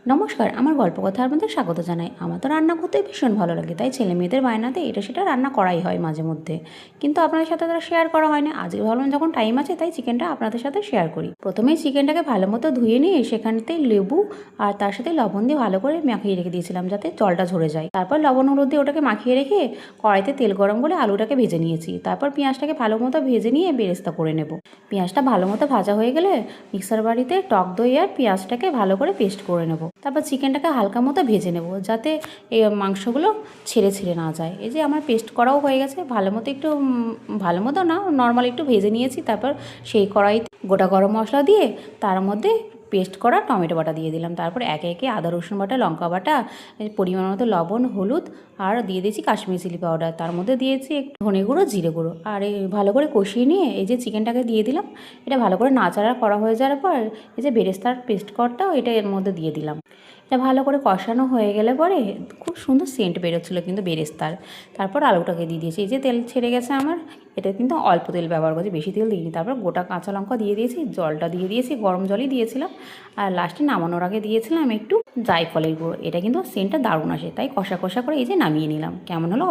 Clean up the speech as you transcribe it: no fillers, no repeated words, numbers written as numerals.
নমস্কার, আমার গল্পকথার মধ্যে স্বাগত জানাই। আমার তো রান্না করতে ভীষণ ভালো লাগে, তাই ছেলে মেয়েদের বায়নাতে এটা সেটা রান্না করাই হয় মাঝে মধ্যে। কিন্তু আপনাদের সাথে তারা শেয়ার করা হয় না। আজকে ভাবলাম যখন টাইম আছে তাই চিকেনটা আপনাদের সাথে শেয়ার করি। প্রথমেই চিকেনটাকে ভালো মতো ধুয়ে নিয়ে সেখানতে লেবু আর তার সাথে লবণ দিয়ে ভালো করে মাখিয়ে রেখে দিয়েছিলাম যাতে জলটা ঝরে যায়। তারপর লবণ হলুদ দিয়ে ওটাকে মাখিয়ে রেখে কড়াইতে তেল গরম করে আলুটাকে ভেজে নিয়েছি। তারপর পেঁয়াজটাকে ভালো মতো ভেজে নিয়ে বেরেস্তা করে নেব। পেঁয়াজটা ভালো মতো ভাজা হয়ে গেলে মিক্সার বাড়িতে টক দই আর পেঁয়াজটাকে ভালো করে পেস্ট করে নেব। তারপর চিকেনটাকে হালকা মতো ভেজে নেব যাতে এই মাংসগুলো ছেড়ে ছেড়ে না যায়। এই যে আমার পেস্ট করাও হয়ে গেছে, ভালো মতো একটু ভালো মতো না নর্মাল একটু ভেজে নিয়েছি। তারপর সেই কড়াইতে গোটা গরম মশলা দিয়ে তার মধ্যে পেস্ট করা টমেটো বাটা দিয়ে দিলাম। তারপর একে একে আদা রসুন বাটা, লঙ্কা বাটা, পরিমাণ মতো লবণ, হলুদ আর দিয়ে দিয়েছি কাশ্মীরি চিলি পাউডার। তার মধ্যে দিয়েছি একটু ধনে গুঁড়ো, জিরে গুঁড়ো আর এই ভালো করে কষিয়ে নিয়ে এই যে চিকেনটাকে দিয়ে দিলাম। এটা ভালো করে নাড়াচাড়া করা হয়ে যাওয়ার পর এই যে বেরেস্তার পেস্ট করটাও এটা এর মধ্যে দিয়ে দিলাম। এটা ভালো করে কষানো হয়ে গেলে পরে খুব সুন্দর সেন্ট বেরোচ্ছিলো কিন্তু বেরেস্তার। তারপর আলুটাকে দিয়ে দিয়েছি। এই যে তেল ছেড়ে গেছে আমার, এটা কিন্তু অল্প তেল ব্যবহার করছি, বেশি তেল দিইনি। তারপর গোটা কাঁচা লঙ্কা দিয়ে দিয়েছি, জলটা দিয়ে দিয়েছি, গরম জলই দিয়েছিলাম। আর লাস্টে নামানোর আগে দিয়েছিলাম একটু জায়ফলের গুঁড়ো। এটা কিন্তু সেন্টটা দারুণ আসে, তাই কষা কষা করে এই যে নামিয়ে নিলাম। কেমন হলো